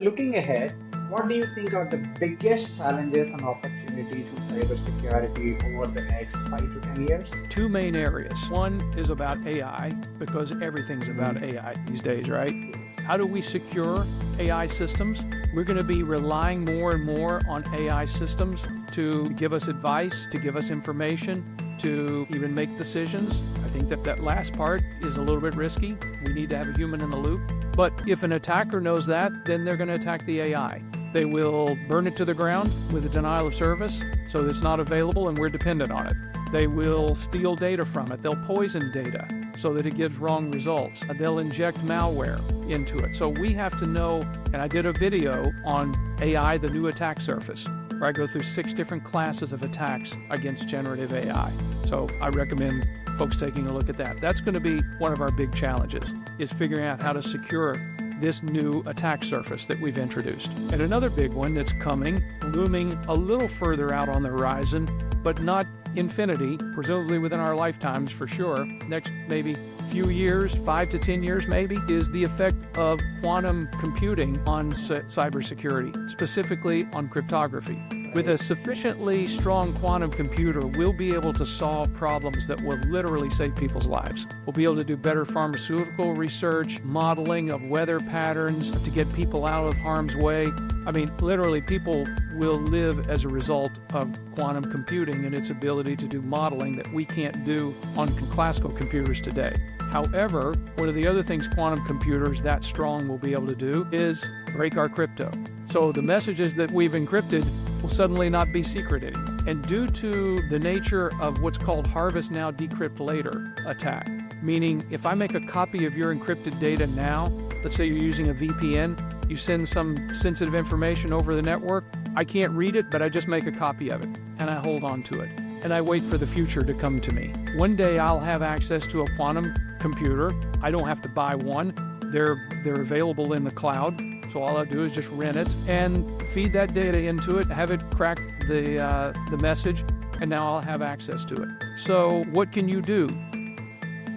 Looking ahead, what do you think are the biggest challenges and opportunities in cybersecurity over the next 5 to 10 years? Two main areas. One is about AI, because everything's about AI these days, right? Yes. How do we secure AI systems? We're going to be relying more and more on AI systems to give us advice, to give us information, to even make decisions. I think that last part is a little bit risky. We need to have a human in the loop. But if an attacker knows that, then they're going to attack the AI. They will burn it to the ground with a denial of service so it's not available and we're dependent on it. They will steal data from it. They'll poison data so that it gives wrong results. They'll inject malware into it. So we have to know, and I did a video on AI, the new attack surface, where I go through 6 different classes of attacks against generative AI. So I recommend folks taking a look at that. That's going to be one of our big challenges, is figuring out how to secure this new attack surface that we've introduced. And another big one that's coming, looming a little further out on the horizon, but not infinity, presumably within our lifetimes for sure, next maybe few years, 5 to 10 years maybe, is the effect of quantum computing on cybersecurity, specifically on cryptography. With a sufficiently strong quantum computer, we'll be able to solve problems that will literally save people's lives. We'll be able to do better pharmaceutical research, modeling of weather patterns to get people out of harm's way. I mean, literally, people will live as a result of quantum computing and its ability to do modeling that we can't do on classical computers today. However, one of the other things quantum computers that strong will be able to do is break our crypto. So the messages that we've encrypted will suddenly not be secret anymore. And due to the nature of what's called harvest now, decrypt later attack, meaning if I make a copy of your encrypted data now, let's say you're using a VPN, you send some sensitive information over the network, I can't read it, but I just make a copy of it and I hold on to it. And I wait for the future to come to me. One day I'll have access to a quantum computer. I don't have to buy one. They're available in the cloud. So all I do is just rent it and feed that data into it, have it crack the message, and now I'll have access to it. So what can you do?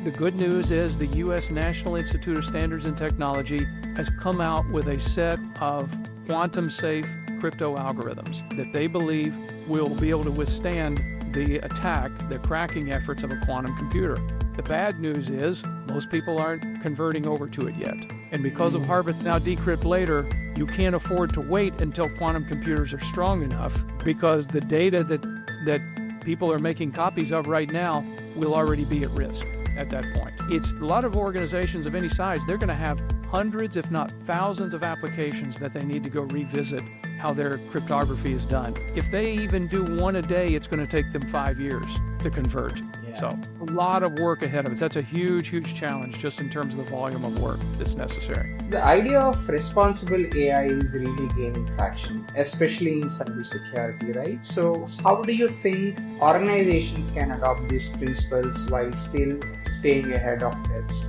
The good news is the U.S. National Institute of Standards and Technology has come out with a set of quantum-safe crypto algorithms that they believe will be able to withstand the attack, the cracking efforts of a quantum computer. The bad news is most people aren't converting over to it yet. And because of harvest now, decrypt later, you can't afford to wait until quantum computers are strong enough, because the data that people are making copies of right now will already be at risk at that point. It's a lot of organizations of any size, they're going to have hundreds, if not thousands of applications that they need to go revisit how their cryptography is done. If they even do one a day, it's going to take them 5 years to convert. Yeah. So a lot of work ahead of us. That's a huge, huge challenge just in terms of the volume of work that's necessary. The idea of responsible AI is really gaining traction, especially in cybersecurity, right? So, how do you think organizations can adopt these principles while still staying ahead of this?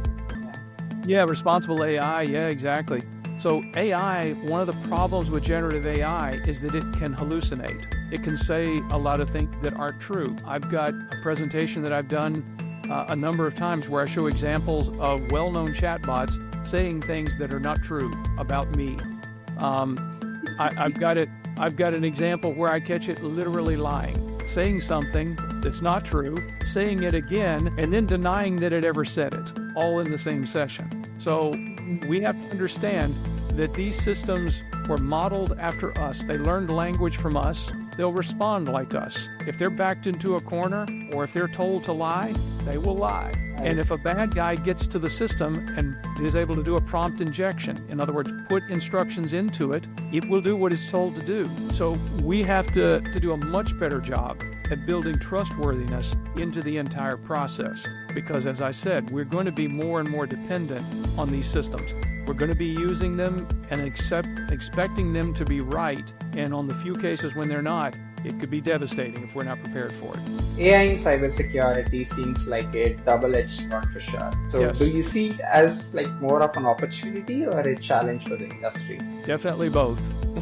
Yeah, responsible AI. Yeah, exactly. So AI, one of the problems with generative AI is that it can hallucinate. It can say a lot of things that aren't true. I've got a presentation that I've done a number of times where I show examples of well-known chatbots saying things that are not true about me. I've got an example where I catch it literally lying, saying something that's not true, saying it again, and then denying that it ever said it, all in the same session. So we have to understand that these systems were modeled after us. They learned language from us. They'll respond like us. If they're backed into a corner or if they're told to lie, they will lie. And if a bad guy gets to the system and is able to do a prompt injection, in other words, put instructions into it, it will do what it's told to do. So we have to do a much better job at building trustworthiness into the entire process. Because as I said, we're going to be more and more dependent on these systems. We're going to be using them and expecting them to be right. And on the few cases when they're not, it could be devastating if we're not prepared for it. AI in cybersecurity seems like a double-edged sword for sure. So Yes. do you see it as like more of an opportunity or a challenge for the industry? Definitely both.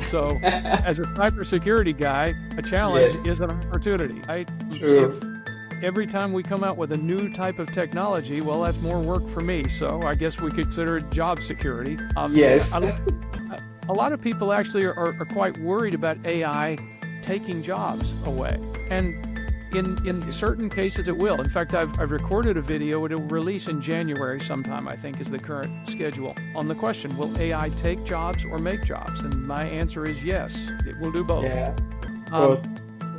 So as a cybersecurity guy, a challenge Yes. is an opportunity, right? True. If every time we come out with a new type of technology, well, that's more work for me. So I guess we consider it job security. Yes. a lot of people actually are quite worried about AI taking jobs away. And in certain cases it will. In fact, I've recorded a video. It will release in January sometime, I think, is the current schedule, on the question, will AI take jobs or make jobs? And my answer is yes, it will do both. Yeah.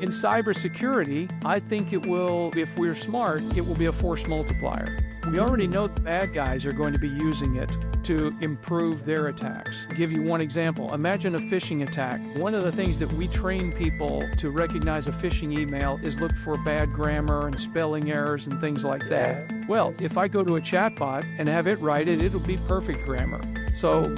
In cybersecurity, I think it will, if we're smart, it will be a force multiplier. We already know the bad guys are going to be using it to improve their attacks. I'll give you one example. Imagine a phishing attack. One of the things that we train people to recognize a phishing email is look for bad grammar and spelling errors and things like that. Well, if I go to a chatbot and have it write it, it'll be perfect grammar. So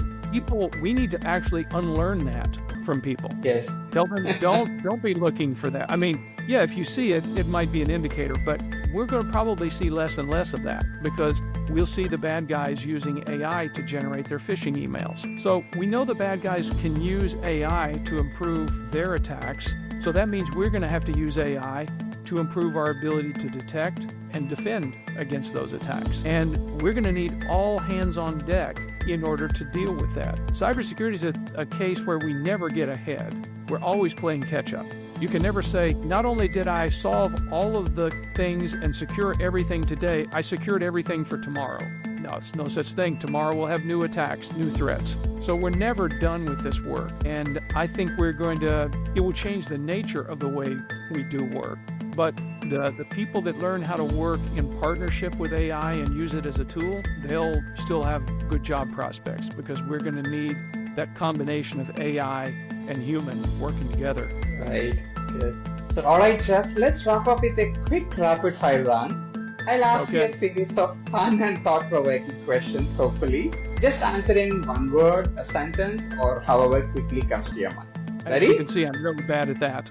we need to actually unlearn that from people. Yes. Tell them don't be looking for that. I mean, yeah, if you see it, it might be an indicator, but we're going to probably see less and less of that because we'll see the bad guys using AI to generate their phishing emails. So we know the bad guys can use AI to improve their attacks. So that means we're going to have to use AI to improve our ability to detect and defend against those attacks. And we're going to need all hands on deck in order to deal with that. Cybersecurity is a case where we never get ahead. We're always playing catch up. You can never say, not only did I solve all of the things and secure everything today, I secured everything for tomorrow. No, it's no such thing. Tomorrow we'll have new attacks, new threats. So we're never done with this work. And I think it will change the nature of the way we do work. But the people that learn how to work in partnership with AI and use it as a tool, they'll still have good job prospects because we're going to need that combination of AI and human working together. Right. Good. So, all right, Jeff, let's wrap up with a quick rapid fire round. I'll ask you a series of fun and thought-provoking questions, hopefully. Just answer in one word, a sentence, or however quickly comes to your mind. Ready? As you can see, I'm really bad at that.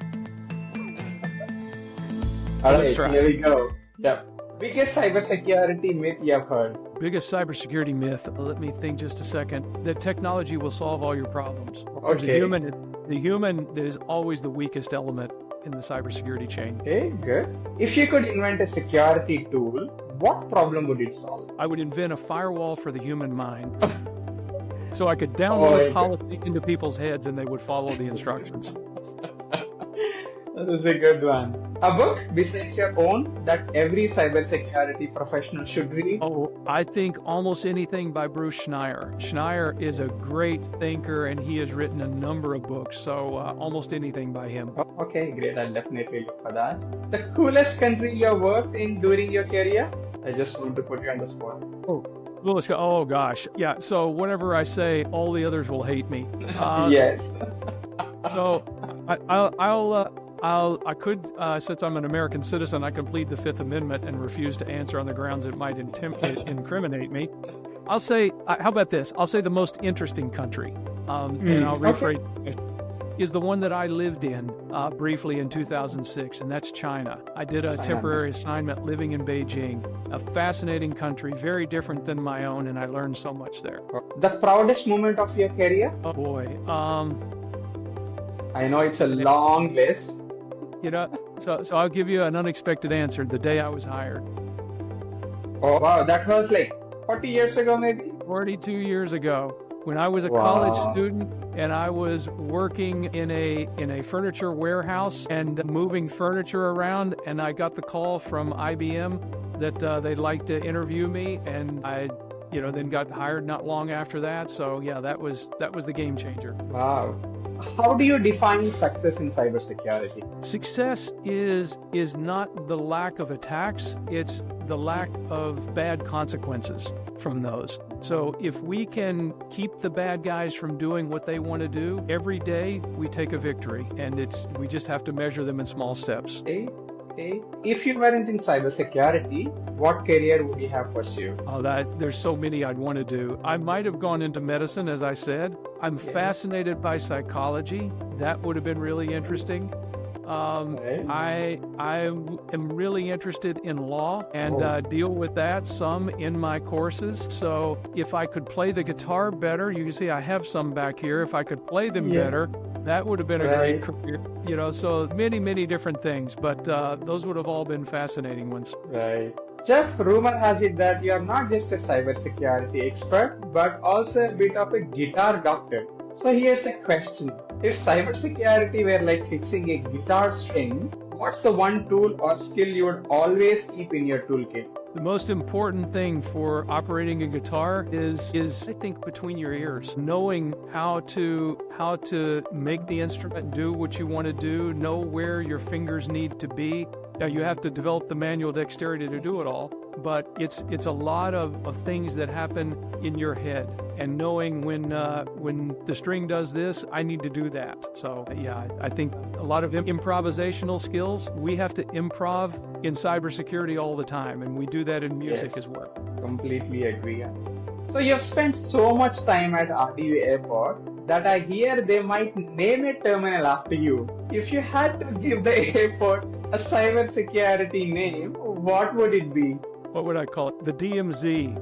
All right, here we go. Yep. Biggest cybersecurity myth you have heard? Biggest cybersecurity myth, let me think just a second, that technology will solve all your problems. Okay. The human is always the weakest element in the cybersecurity chain. Okay, good. If you could invent a security tool, what problem would it solve? I would invent a firewall for the human mind. So I could download policy into people's heads and they would follow the instructions. That is a good one. A book besides your own that every cybersecurity professional should read? Oh, I think almost anything by Bruce Schneier. Schneier is a great thinker and he has written a number of books, so almost anything by him. Oh, okay, great. I'll definitely look for that. The coolest country you worked in during your career? I just want to put you on the spot. Oh gosh. Yeah, so whatever I say, all the others will hate me. Yes. So I could, since I'm an American citizen, I can plead the Fifth Amendment and refuse to answer on the grounds it might incriminate me. I'll say, how about this? I'll say the most interesting country, and I'll rephrase it, is the one that I lived in briefly in 2006, and that's China. I did a temporary assignment living in Beijing, a fascinating country, very different than my own, and I learned so much there. The proudest moment of your career? Oh boy. I know it's a long list. So I'll give you an unexpected answer. The day I was hired. Oh wow, that was like 40 years ago, maybe? 42 years ago, when I was a college student and I was working in a furniture warehouse and moving furniture around, and I got the call from IBM that they'd like to interview me, and I then got hired not long after that. So yeah, that was the game changer. Wow. How do you define success in cybersecurity? Success is not the lack of attacks, it's the lack of bad consequences from those. So if we can keep the bad guys from doing what they want to do, every day we take a victory, and we just have to measure them in small steps. Okay. If you weren't in cybersecurity, what career would you have pursued? There's so many I'd want to do. I might have gone into medicine, as I said. I'm fascinated by psychology. That would have been really interesting. I am really interested in law and deal with that some in my courses. So if I could play the guitar better, you can see I have some back here. If I could play them better, that would have been a great career. So many different things, but those would have all been fascinating ones. Right. Jeff, rumor has it that you are not just a cybersecurity expert, but also a bit of a guitar doctor. So here's the question. If cybersecurity were like fixing a guitar string, what's the one tool or skill you would always keep in your toolkit? The most important thing for operating a guitar is I think between your ears, knowing how to make the instrument do what you want to do, know where your fingers need to be. Now you have to develop the manual dexterity to do it all, but it's a lot of things that happen in your head, and knowing when the string does this, I need to do that. So yeah, I think a lot of improvisational skills. We have to improv in cybersecurity all the time, and we do that in music Yes. as well. Completely agree. So you've spent so much time at RDU Airport that I hear they might name a terminal after you. If you had to give the airport a cybersecurity name, what would it be? What would I call it? The DMZ.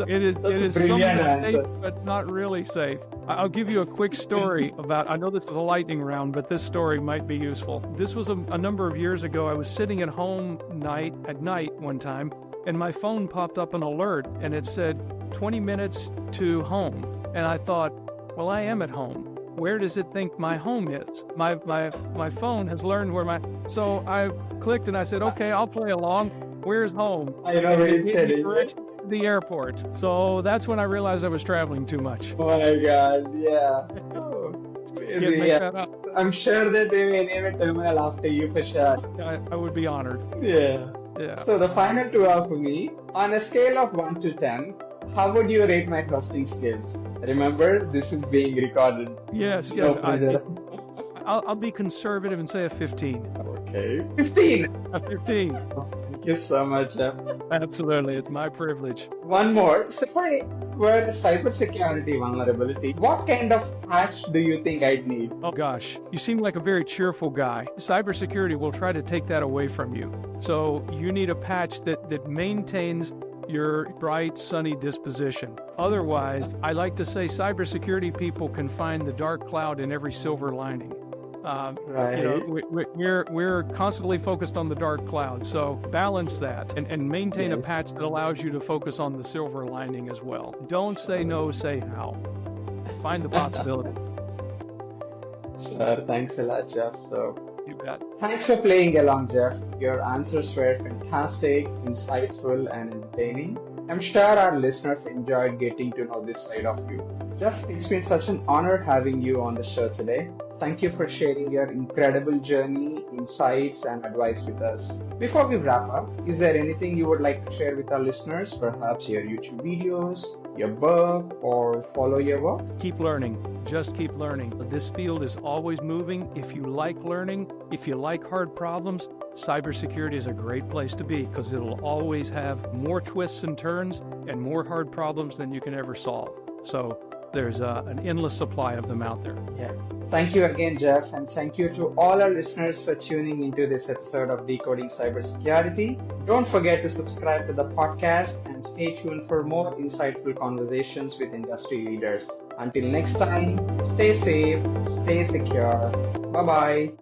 It is That's a somewhat brilliant safe, answer. but not really safe. I'll give you a quick story about, I know this is a lightning round, but this story might be useful. This was a number of years ago. I was sitting at home at night one time, and my phone popped up an alert, and it said 20 minutes to home. And I thought, well, I am at home. Where does it think my home is? My phone has learned where so I clicked and I said, okay, I'll play along. Where's home? I know And where it it gave said me it. directions to the airport. So that's when I realized I was traveling too much. Oh my god, yeah. Oh, Can't crazy, make yeah. that up. I'm sure that they may name a terminal after you for sure. I would be honored. Yeah. Yeah. So the final two are for me. On a scale of 1 to 10, how would you rate my hosting skills? Remember, this is being recorded. Yes. No pressure. I'll be conservative and say a 15. Okay. 15. A 15. Thank you so much, Jeff. Absolutely. It's my privilege. One more. So if I were a cybersecurity vulnerability, what kind of patch do you think I'd need? Oh gosh, you seem like a very cheerful guy. Cybersecurity will try to take that away from you. So you need a patch that maintains your bright, sunny disposition. Otherwise, I like to say cybersecurity people can find the dark cloud in every silver lining. Right. We're constantly focused on the dark cloud, so balance that and maintain a Yes. patch that allows you to focus on the silver lining as well. Don't say no, say how. Find the possibilities. Sure. Thanks a lot, Jeff. So You bet. thanks for playing along, Jeff. Your answers were fantastic, insightful, and entertaining. I'm sure our listeners enjoyed getting to know this side of you. Jeff, it's been such an honor having you on the show today. Thank you for sharing your incredible journey, insights, and advice with us. Before we wrap up, is there anything you would like to share with our listeners? Perhaps your YouTube videos, your book, or follow your work? Keep learning. Just keep learning. This field is always moving. If you like learning, if you like hard problems, cybersecurity is a great place to be because it'll always have more twists and turns and more hard problems than you can ever solve. So there's an endless supply of them out there. Yeah. Thank you again, Jeff, and thank you to all our listeners for tuning into this episode of Decoding Cybersecurity. Don't forget to subscribe to the podcast and stay tuned for more insightful conversations with industry leaders. Until next time, stay safe, stay secure. Bye-bye.